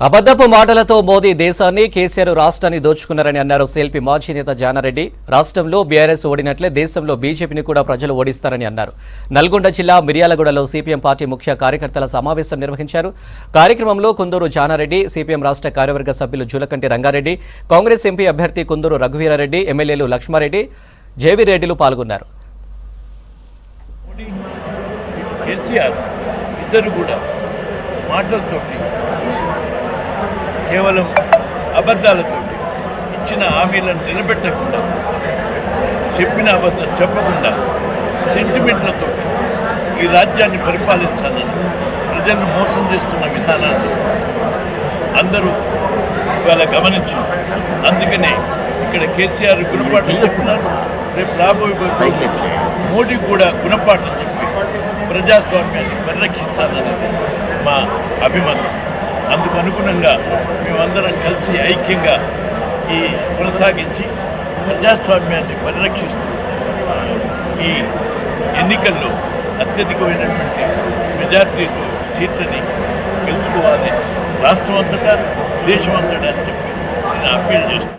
అబద్ధపు మాటలతో మోదీ దేశాన్ని, కేసీఆర్ రాష్ట్రాన్ని దోచుకున్నారని అన్నారు సెల్పీ మాజీ నేత జానారెడ్డి. రాష్ట్రంలో బీఆర్ఎస్ ఓడినట్లే దేశంలో బీజేపీని కూడా ప్రజలు ఓడిస్తారని అన్నారు. నల్గొండ జిల్లా మిర్యాలగూడలో సిపిఎం పార్టీ ముఖ్య కార్యకర్తల సమావేశం నిర్వహించారు. కార్యక్రమంలో కుందూరు జానారెడ్డి, సిపిఎం రాష్ట్ర కార్యవర్గ సభ్యులు జూలకంటి రంగారెడ్డి, కాంగ్రెస్ ఎంపీ అభ్యర్థి కుందూరు రఘువీరారెడ్డి, ఎమ్మెల్యేలు లక్ష్మారెడ్డి, జేవీరెడ్డిలు పాల్గొన్నారు. కేవలం అబద్ధాలతో ఇచ్చిన హామీలను నిలబెట్టకుండా, చెప్పిన అబద్ధం చెప్పకుండా, సెంటిమెంట్లతో ఈ రాజ్యాన్ని పరిపాలించాలని ప్రజలను మోసం చేస్తున్న విధానాన్ని అందరూ ఇవాళ గమనించారు. అందుకనే ఇక్కడ కేసీఆర్ గుణపాఠం చెప్తున్నారు. రేపు రాబోయే మోడీ కూడా గుణపాఠం చెప్పి ప్రజాస్వామ్యాన్ని పరిరక్షించాలనేది మా అభిమతం. అందుకు అనుగుణంగా మేమందరం కలిసి ఐక్యంగా ఈ కొనసాగించి ప్రజాస్వామ్యాన్ని పరిరక్షిస్తూ ఈ ఎన్నికల్లో అత్యధికమైనటువంటి మెజార్టీతో సీట్లని గెలుచుకోవాలి, రాష్ట్రం అంతటా దేశం అంతటా అని చెప్పి నేను అప్పీల్ చేస్తున్నాను.